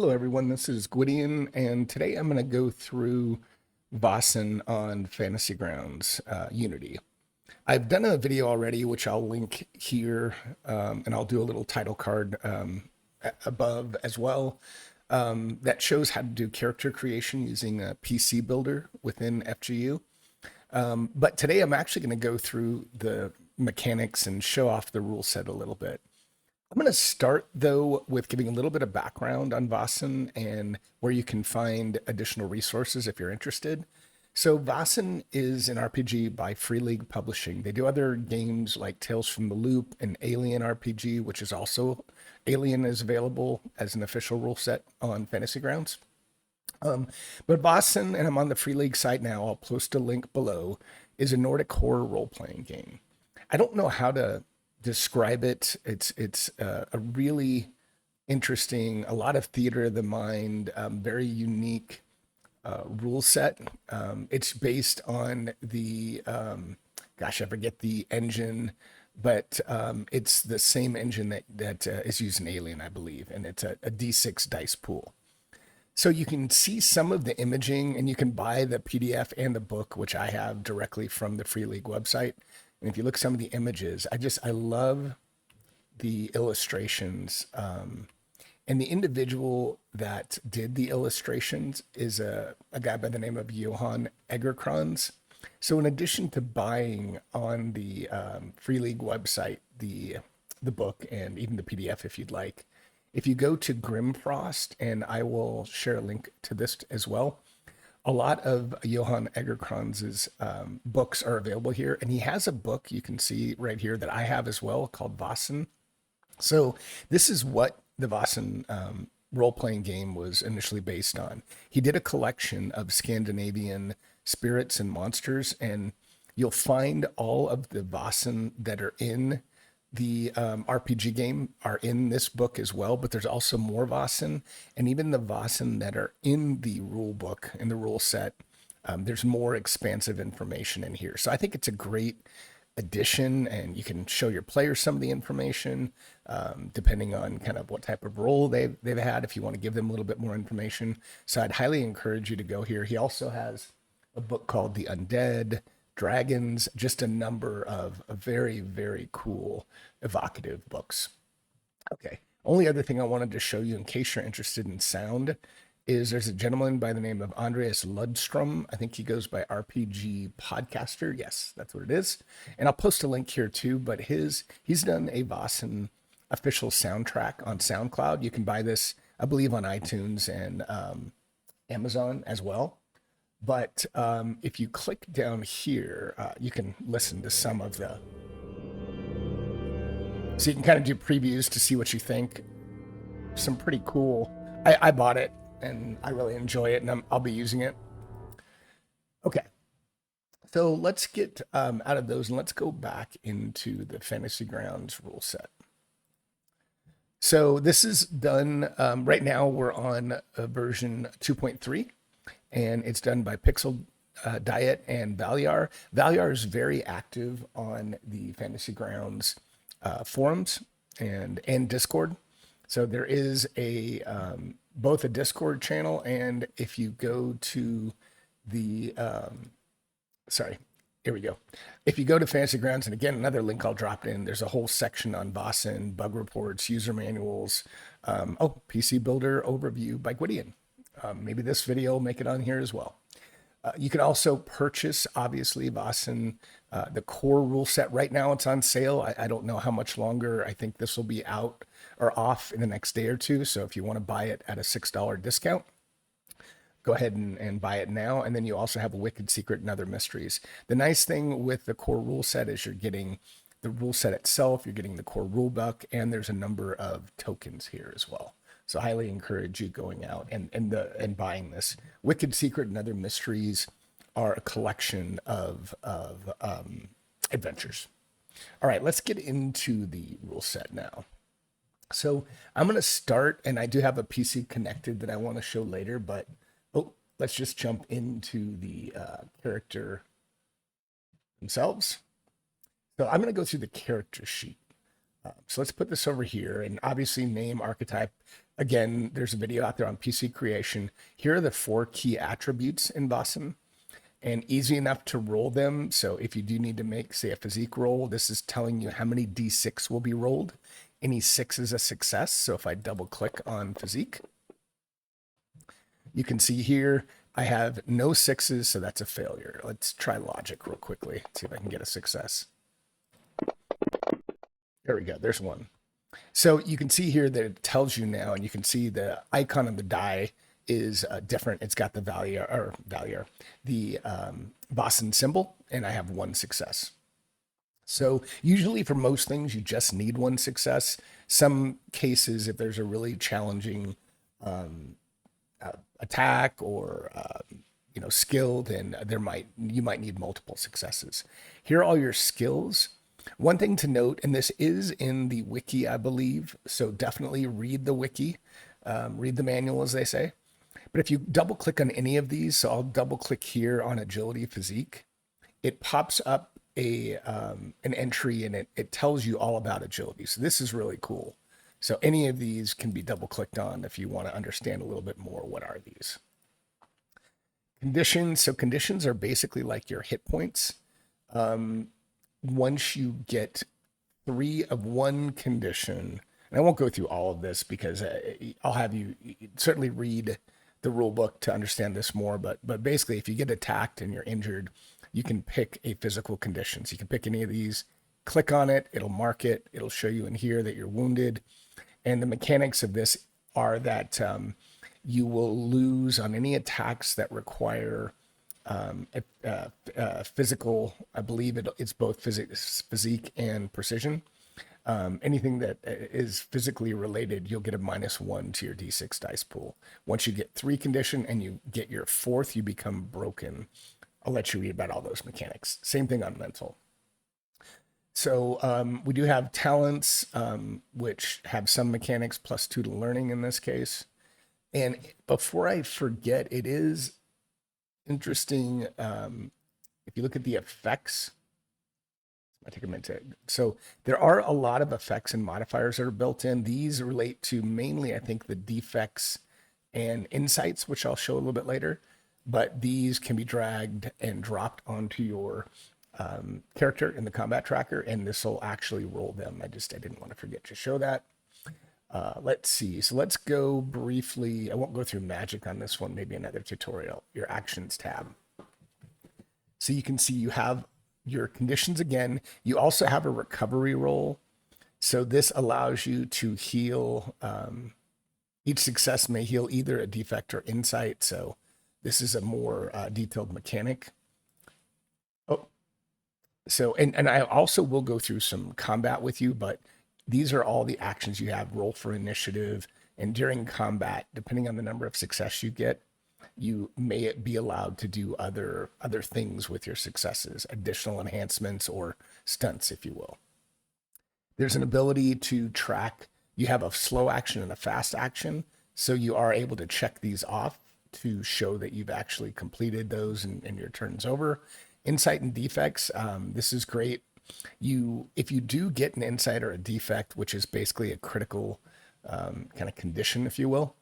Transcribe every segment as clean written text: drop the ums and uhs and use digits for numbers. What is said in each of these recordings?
Hello, everyone. This is Gwydion, and today I'm going to go through Vaesen on Fantasy Grounds Unity. I've done a video already, which I'll link here, and I'll do a little title card above as well, that shows how to do character creation using a PC builder within FGU. But today I'm actually going to go through the mechanics and show off the rule set a little bit. I'm going to start though with giving a little bit of background on Vaesen and where you can find additional resources if you're interested. So Vaesen is an RPG by Free League Publishing. They do other games like Tales from the Loop and Alien RPG, which is also Alien is available as an official rule set on Fantasy Grounds. But Vaesen, and I'm on the Free League site now, I'll post a link below, is a Nordic horror role-playing game. I don't know how to describe it. It's a really interesting, a lot of theater of the mind, very unique rule set. It's based on gosh, I forget the engine, but it's the same engine that is used in Alien, I believe, and it's a D6 dice pool. So you can see some of the imaging, and you can buy the PDF and the book, which I have directly from the Free League website. And if you look at some of the images, I love the illustrations. And the individual that did the illustrations is a guy by the name of Johan Egerkrans. So in addition to buying on the Free League website, the book and even the PDF if you'd like, if you go to Grimfrost, and I will share a link to this as well, a lot of Johan Egerkrans' books are available here. And he has a book you can see right here that I have as well called Vaesen. So this is what the Vaesen role-playing game was initially based on. He did a collection of Scandinavian spirits and monsters, and you'll find all of the Vaesen that are in the RPG game are in this book as well, but there's also more Vaesen, and even the Vaesen that are in the rule book, in the rule set, there's more expansive information in here. So I think it's a great addition, and you can show your players some of the information, depending on kind of what type of role they've had, if you want to give them a little bit more information. So I'd highly encourage you to go here. He also has a book called The Undead, Dragons, just a number of very, very cool, evocative books. Okay. Only other thing I wanted to show you in case you're interested in sound is there's a gentleman by the name of Andreas Ludstrom. I think he goes by RPG Podcaster. Yes, that's what it is. And I'll post a link here too, but he's done a Vaesen official soundtrack on SoundCloud. You can buy this, I believe, on iTunes and Amazon as well. But if you click down here, you can listen to some of the... So you can kind of do previews to see what you think. Some pretty cool... I bought it, and I really enjoy it, and I'll be using it. Okay. So let's get out of those, and let's go back into the Fantasy Grounds rule set. So this is done... right now, we're on version 2.3. And it's done by Pixel Diet and Valiar. Valiar is very active on the Fantasy Grounds forums and Discord. So there is a both a Discord channel, and if you go to the here we go. If you go to Fantasy Grounds, and again, another link I'll drop in, there's a whole section on Vaesen, bug reports, user manuals, PC Builder overview by Gwydion. Maybe this video will make it on here as well. You can also purchase, obviously, Vaesen, the core rule set. Right now it's on sale. I don't know how much longer. I think this will be out or off in the next day or two. So if you want to buy it at a $6 discount, go ahead and buy it now. And then you also have a Wicked Secret and Other Mysteries. The nice thing with the core rule set is you're getting the rule set itself, you're getting the core rule book, and there's a number of tokens here as well. So I highly encourage you going out and buying this. Wicked Secret and Other Mysteries are a collection of adventures. All right, let's get into the rule set now. So I'm going to start, and I do have a PC connected that I want to show later, but let's just jump into the character themselves. So I'm going to go through the character sheet. So let's put this over here, and obviously name, archetype. Again, there's a video out there on PC creation. Here are the 4 key attributes in Vaesen, and easy enough to roll them. So if you do need to make, say, a physique roll, this is telling you how many D6 will be rolled. Any 6 is a success. So if I double click on physique, you can see here I have no 6s, so that's a failure. Let's try logic real quickly, see if I can get a success. There we go, there's 1. So you can see here that it tells you now, and you can see the icon of the die is different. It's got the the Vaesen symbol, and I have 1 success. So usually for most things, you just need 1 success. Some cases, if there's a really challenging attack or skill, then you might need multiple successes. Here are all your skills. One thing to note, and this is in the wiki, I believe, so definitely read the wiki, read the manual, as they say. But if you double click on any of these, so I'll double click here on agility physique, it pops up an entry, and it tells you all about agility. So this is really cool. So any of these can be double clicked on if you want to understand a little bit more. What are these? Conditions. So conditions are basically like your hit points. Once you get 3 of 1 condition, and I won't go through all of this because I'll have you certainly read the rule book to understand this more, but basically if you get attacked and you're injured, you can pick a physical condition. So you can pick any of these, click on it, it'll mark it, it'll show you in here that you're wounded. And the mechanics of this are that you will lose on any attacks that require physical, I believe it's both physique and precision. Anything that is physically related, you'll get a -1 to your D6 dice pool. Once you get 3 condition and you get your 4th, you become broken. I'll let you read about all those mechanics. Same thing on mental. So we do have talents, which have some mechanics +2 to learning in this case. And before I forget, it is interesting. If you look at the effects, I take a minute. So there are a lot of effects and modifiers that are built in. These relate to mainly, I think, the defects and insights, which I'll show a little bit later. But these can be dragged and dropped onto your character in the combat tracker, and this will actually roll them. I didn't want to forget to show that. Let's see. So let's go briefly. I won't go through magic on this one, maybe another tutorial. Your actions tab. So you can see you have your conditions again. You also have a recovery roll. So this allows you to heal. Each success may heal either a defect or insight. So this is a more detailed mechanic. Oh, so, and I also will go through some combat with you, but these are all the actions you have. Roll for initiative, and during combat, depending on the number of success you get, you may be allowed to do other things with your successes, additional enhancements or stunts, if you will. There's an ability to track. You have a slow action and a fast action, so you are able to check these off to show that you've actually completed those and your turn's over. Insight and defects. This is great. If you do get an insight or a defect, which is basically a critical kind of condition, if you will,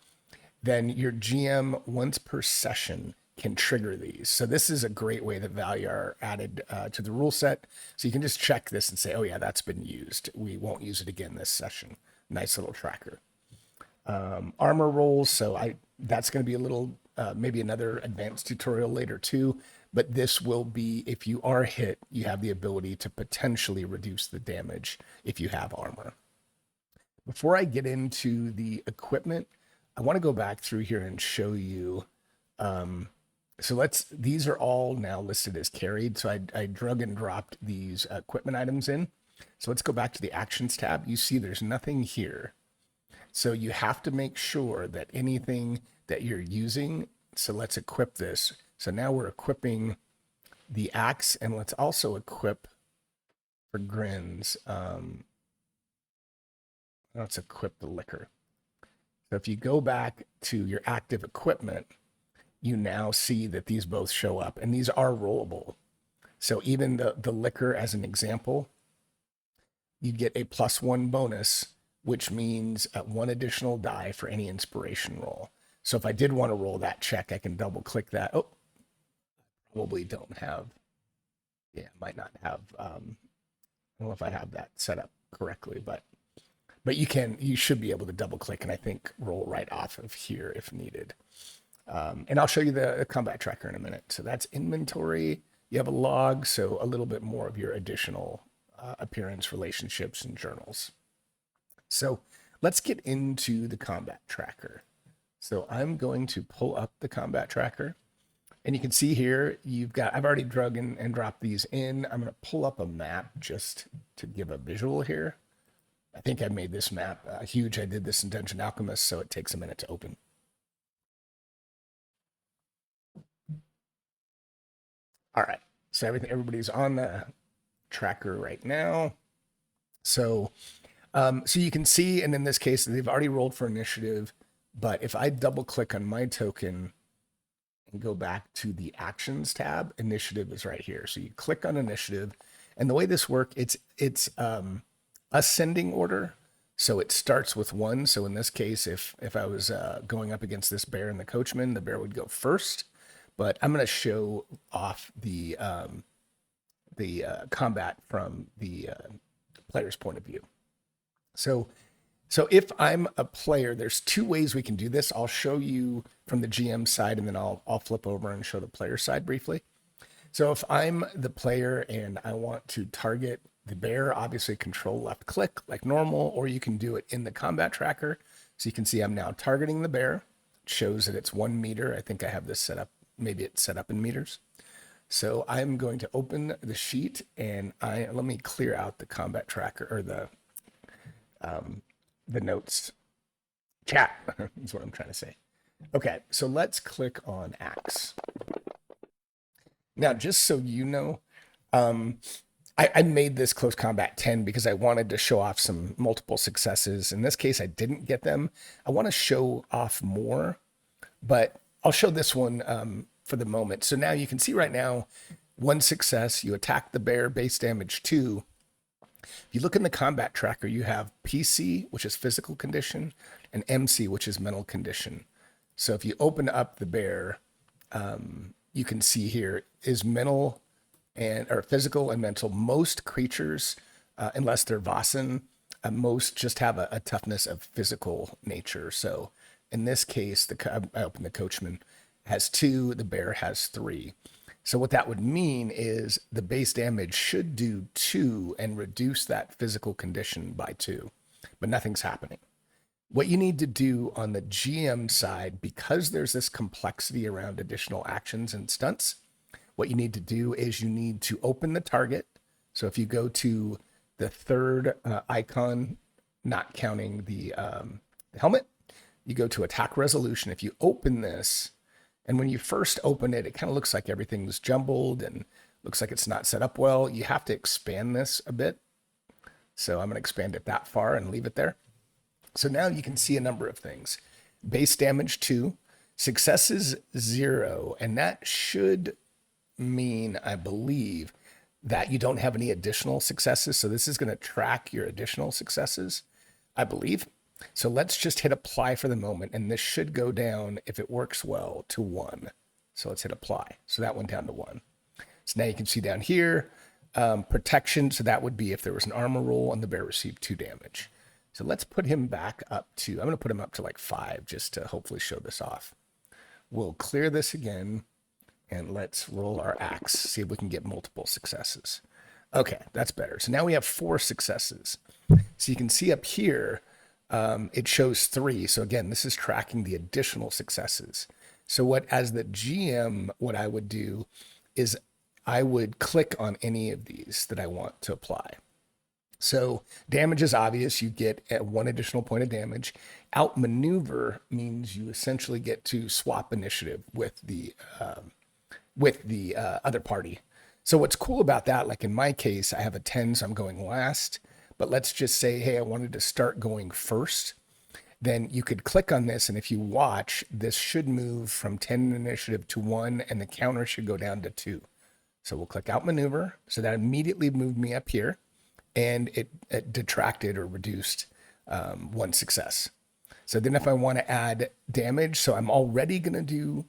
then your GM once per session can trigger these. So this is a great way that value are added to the rule set. So you can just check this and say, oh yeah, that's been used. We won't use it again this session. Nice little tracker. Armor rolls. So that's going to be a little, maybe another advanced tutorial later too. But this will be, if you are hit, you have the ability to potentially reduce the damage if you have armor. Before I get into the equipment, I want to go back through here and show you. These are all now listed as carried. So I drug and dropped these equipment items in. So let's go back to the actions tab. You see there's nothing here. So you have to make sure that anything that you're using, so let's equip this. So now we're equipping the axe, and let's also equip for grins. Let's equip the liquor. So if you go back to your active equipment, you now see that these both show up, and these are rollable. So even the liquor, as an example, you get a +1 bonus which means one additional die for any inspiration roll. So if I did want to roll that check, I can double click that. Oh, probably don't have, yeah, might not have, I don't know if I have that set up correctly, but you should be able to double click and I think roll right off of here if needed. And I'll show you the combat tracker in a minute. So that's inventory. You have a log, so a little bit more of your additional appearance, relationships, and journals. So let's get into the combat tracker. So I'm going to pull up the combat tracker. And you can see here, I've already drug and dropped these in. I'm going to pull up a map just to give a visual here. I think I made this map huge. I did this in Dungeon Alchemist, so it takes a minute to open. All right, so everybody's on the tracker right now. So you can see, and in this case, they've already rolled for initiative, but if I double click on my token and go back to the actions tab, initiative is right here. So you click on initiative, and the way this works, it's ascending order. So it starts with 1. So in this case, if I was going up against this bear and the coachman, the bear would go first. But I'm going to show off the combat from the player's point of view. So if I'm a player, there's 2 ways we can do this. I'll show you from the GM side, and then I'll flip over and show the player side briefly. So if I'm the player and I want to target the bear, obviously control left click like normal, or you can do it in the combat tracker. So you can see I'm now targeting the bear. It shows that it's 1 meter. I think I have this set up. Maybe it's set up in meters. So I'm going to open the sheet and let me clear out the combat tracker or the notes chat is what I'm trying to say. Okay, so let's click on Axe. Now, just so you know, I made this close combat 10 because I wanted to show off some multiple successes. In this case, I didn't get them. I want to show off more, but I'll show this one for the moment. So now you can see right now, 1 success, you attack the bear, base damage 2. If you look in the combat tracker, you have PC, which is physical condition, and MC, which is mental condition. So if you open up the bear, you can see here is mental or physical and mental. Most creatures, unless they're Vaesen, most just have a toughness of physical nature. So in this case, I open the coachman has 2, the bear has 3. So what that would mean is the base damage should do 2 and reduce that physical condition by 2, but nothing's happening. What you need to do on the GM side, because there's this complexity around additional actions and stunts, what you need to do is you need to open the target. So if you go to the 3rd icon, not counting the helmet, you go to attack resolution. If you open this, and when you first open it, it kind of looks like everything's jumbled and looks like it's not set up well. You have to expand this a bit. So I'm going to expand it that far and leave it there. So now you can see a number of things. Base damage 2, successes 0, and that should mean, I believe, that you don't have any additional successes. So this is going to track your additional successes, I believe. So let's just hit apply for the moment, and this should go down, if it works well, to 1. So let's hit apply. So that went down to 1. So now you can see down here, protection. So that would be if there was an armor roll and the bear received 2 damage. So let's put him back up to, I'm going to put him up to like 5 just to hopefully show this off. We'll clear this again, and let's roll our axe, see if we can get multiple successes. Okay, that's better. So now we have 4 successes. So you can see up here, it shows 3. So again, this is tracking the additional successes. So as the GM, what I would do is I would click on any of these that I want to apply. So damage is obvious. You get 1 additional point of damage. Outmaneuver means you essentially get to swap initiative with the other party. So what's cool about that, like in my case, I have a 10, so I'm going last. But let's just say, hey, I wanted to start going first. Then you could click on this, and if you watch, this should move from 10 initiative to 1, and the counter should go down to 2. So we'll click outmaneuver. So that immediately moved me up here, and it detracted or reduced one success. So then if I want to add damage, so I'm already going to do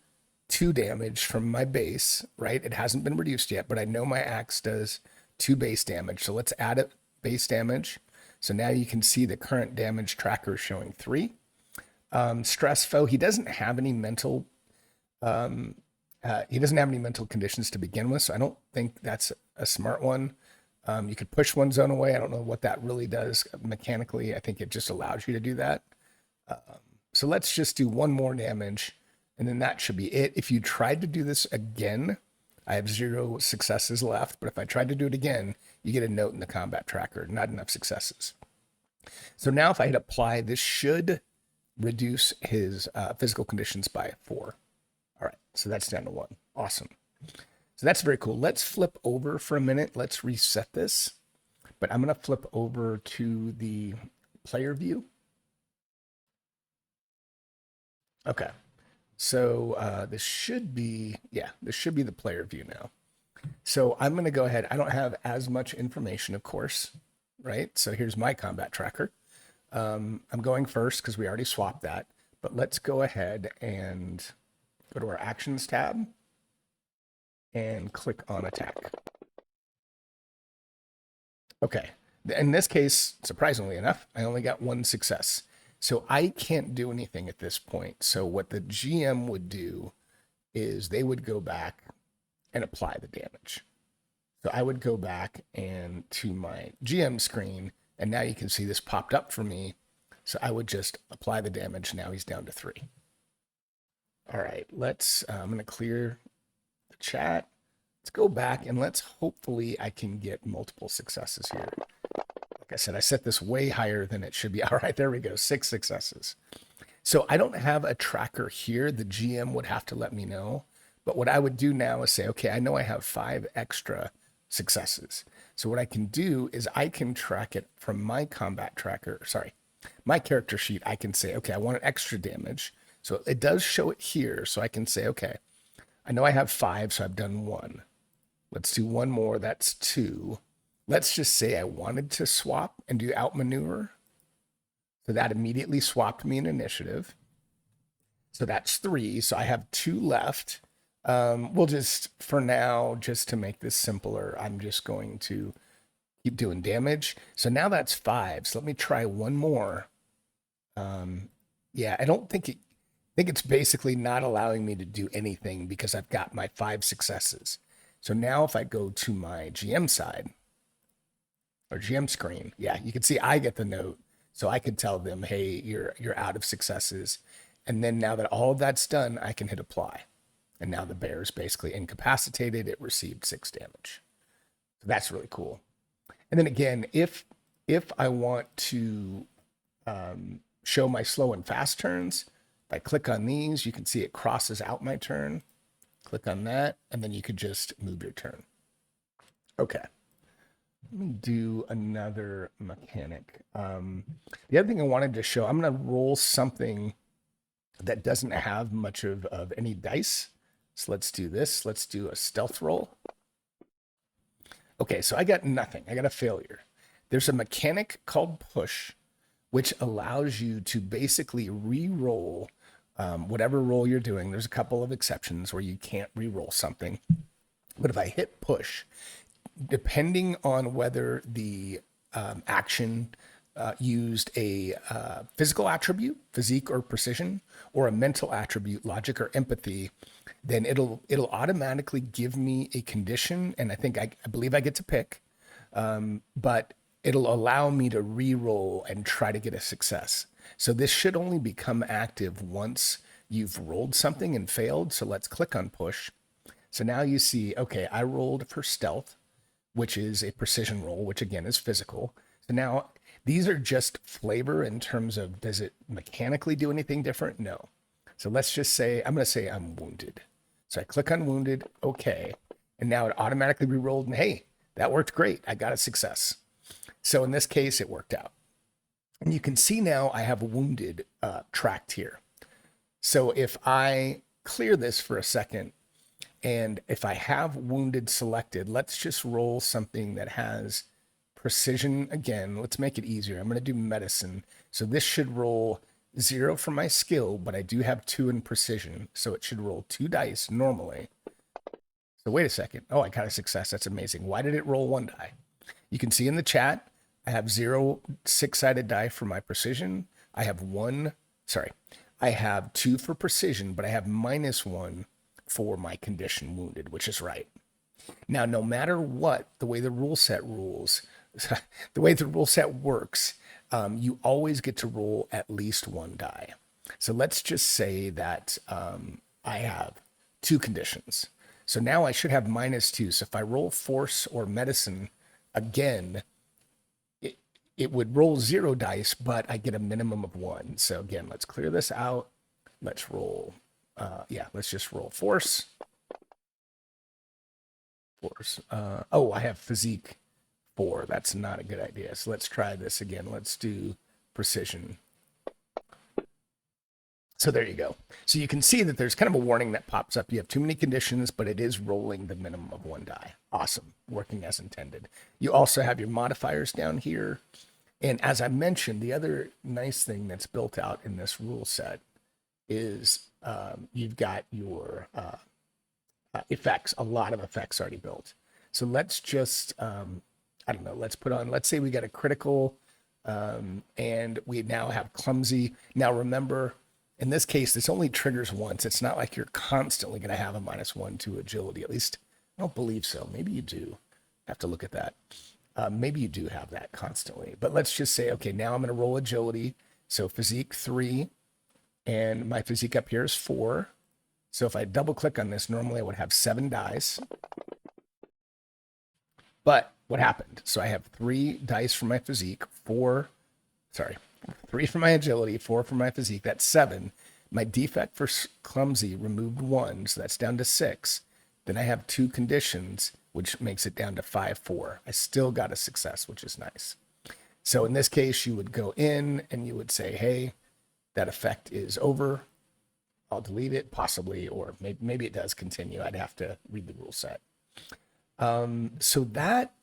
2 damage from my base, right? It hasn't been reduced yet, but I know my axe does 2 base damage. So let's add it base damage. So now you can see the current damage tracker showing 3. Stress foe, he doesn't have any mental conditions to begin with, so I don't think that's a smart one. You could push one zone away. I don't know what that really does mechanically. I think it just allows you to do that. So let's just do 1 more damage, and then that should be it. If you tried to do this again, I have 0 successes left, but if I tried to do it again, you get a note in the combat tracker, not enough successes. So now if I hit apply, this should reduce his physical conditions by 4. All right, so that's down to 1. Awesome. So that's very cool. Let's flip over for a minute. Let's reset this, but I'm going to flip over to the player view. Okay, so this should be the player view now. So I'm going to go ahead. I don't have as much information, of course, right? So here's my combat tracker. I'm going first because we already swapped that, but let's go ahead and go to our actions tab and click on attack. Okay, in this case, surprisingly enough, I only got 1 success. So I can't do anything at this point. So what the GM would do is they would go back and apply the damage. So I would go back and to my GM screen, and now you can see this popped up for me. So I would just apply the damage. Now he's down to 3. All right, I'm going to clear the chat. Let's go back and let's hopefully I can get multiple successes here. Like I said, I set this way higher than it should be. All right, there we go, 6 successes. So I don't have a tracker here. The GM would have to let me know. But what I would do now is say, okay, I know I have 5 extra successes. So what I can do is I can track it from my combat tracker, my character sheet. I can say, okay, I want an extra damage. So it does show it here. So I can say, okay, I know I have 5, so I've done 1. Let's do 1 more, that's 2. Let's just say I wanted to swap and do outmaneuver. So that immediately swapped me in initiative. So that's 3, so I have 2 left. We'll just, for now, just to make this simpler, I'm just going to keep doing damage. So now that's 5, so let me try 1 more. Yeah, I think it's basically not allowing me to do anything because I've got my 5 successes. So now if I go to my GM side, or GM screen, yeah, you can see I get the note. So I could tell them, hey, you're out of successes. And then now that all of that's done, I can hit apply. And now the bear is basically incapacitated. It received 6 damage. So that's really cool. And then again, if I want to show my slow and fast turns, if I click on these, you can see it crosses out my turn. Click on that, and then you could just move your turn. Okay. Let me do another mechanic. The other thing I wanted to show, I'm going to roll something that doesn't have much of any dice. So let's do this. Let's do a stealth roll. Okay, so I got nothing. I got a failure. There's a mechanic called push, which allows you to basically re-roll whatever roll you're doing. There's a couple of exceptions where you can't re-roll something. But if I hit push, depending on whether the action used a physical attribute, physique or precision, or a mental attribute, logic or empathy, then it'll automatically give me a condition, and I believe I get to pick, but it'll allow me to re-roll and try to get a success. So this should only become active once you've rolled something and failed. So let's click on push. So now you see, okay, I rolled for stealth, which is a precision roll, which again is physical. So now these are just flavor in terms of, does it mechanically do anything different? No. So let's just say, I'm going to say I'm wounded. So I click on wounded, okay. And now it automatically re-rolled and hey, that worked great. I got a success. So in this case, it worked out. And you can see now I have wounded tracked here. So if I clear this for a second, and if I have wounded selected, let's just roll something that has precision again. Let's make it easier. I'm going to do medicine. So this should roll 0 for my skill, but I do have 2 in precision. So it should roll 2 dice normally. So wait a second. Oh, I got a success. That's amazing. Why did it roll 1 die? You can see in the chat, I have 0 6-sided die for my precision. I have 2 for precision, but I have -1 for my condition wounded, which is right. Now, no matter what, the way the rule set works, you always get to roll at least 1 die. So let's just say that I have 2 conditions. So now I should have -2. So if I roll force or medicine again, it would roll 0 dice, but I get a minimum of 1. So again, let's clear this out. Let's roll, let's just roll force. I have physique 4. That's not a good idea. So let's try this again. Let's do precision. So there you go. So you can see that there's kind of a warning that pops up. You have too many conditions, but it is rolling the minimum of 1 die. Awesome. Working as intended. You also have your modifiers down here. And as I mentioned, the other nice thing that's built out in this rule set is you've got your effects, a lot of effects already built. So let's just, let's say we got a critical and we now have clumsy. Now remember, in this case, this only triggers once. It's not like you're constantly going to have a -1 to agility. At least I don't believe so. Maybe you do. Have to look at that. Maybe you do have that constantly. But let's just say, okay, now I'm going to roll agility. So physique 3, and my physique up here is 4. So if I double click on this, normally I would have 7 dice. But what happened? So I have 3 dice for my physique, 3 for my agility, 4 for my physique. That's 7. My defect for clumsy removed 1, so that's down to 6. Then I have 2 conditions, which makes it down to 5, 4. I still got a success, which is nice. So in this case, you would go in and you would say, hey, that effect is over. I'll delete it, possibly, or maybe it does continue. I'd have to read the rule set. So that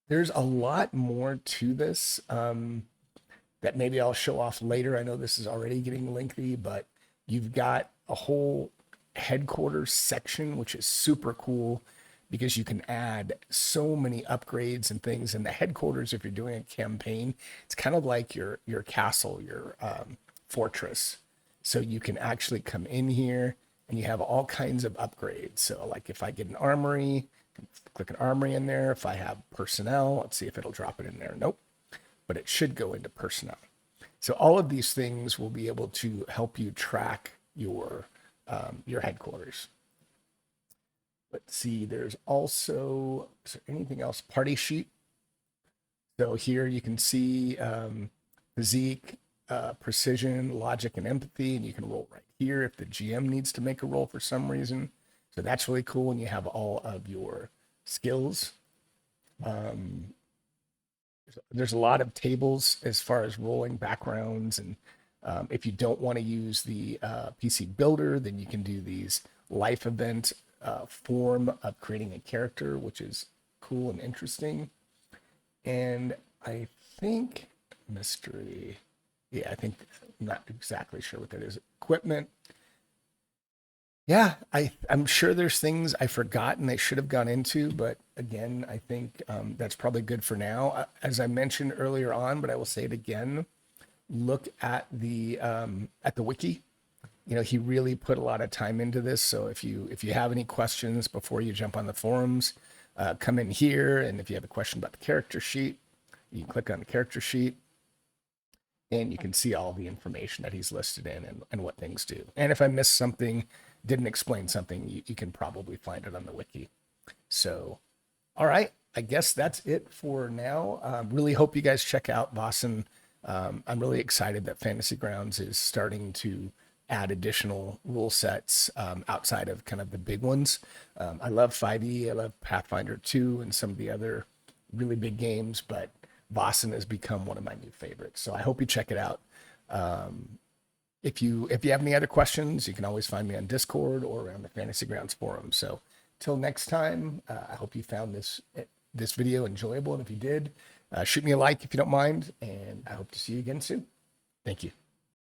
there's a lot more to this that maybe I'll show off later. I know this is already getting lengthy, but you've got a whole headquarters section, which is super cool because you can add so many upgrades and things. And the headquarters, if you're doing a campaign, it's kind of like your castle, your fortress. So you can actually come in here and you have all kinds of upgrades. So like if I get an armory, click an armory in there. If I have personnel, let's see if it'll drop it in there. Nope, but it should go into personnel. So all of these things will be able to help you track your headquarters. Let's see, there's also, is there anything else? Party sheet. So here you can see physique, precision, logic, and empathy, and you can roll right here if the GM needs to make a roll for some reason. So that's really cool, and you have all of your skills. There's a lot of tables as far as rolling backgrounds, and if you don't want to use the PC Builder, then you can do these life event form of creating a character, which is cool and interesting. And I think mystery, I'm not exactly sure what that is. Equipment. Yeah, I'm sure there's things I forgot and they should have gone into, but again, I think that's probably good for now. As I mentioned earlier on, but I will say it again, look at the wiki. You know, he really put a lot of time into this. So if you have any questions before you jump on the forums, come in here. And if you have a question about the character sheet, you can click on the character sheet and you can see all the information that he's listed in and what things do. And if I missed something, didn't explain something, you can probably find it on the wiki. So, all right, I guess that's it for now. Really hope you guys check out Vaesen. I'm really excited that Fantasy Grounds is starting to add additional rule sets outside of kind of the big ones. I love 5e, I love Pathfinder 2 and some of the other really big games, but Vaesen has become one of my new favorites. So I hope you check it out. If you have any other questions, you can always find me on Discord or around the Fantasy Grounds forum. So till next time, I hope you found this video enjoyable. And if you did, Shoot me a like if you don't mind, and I hope to see you again soon. Thank you.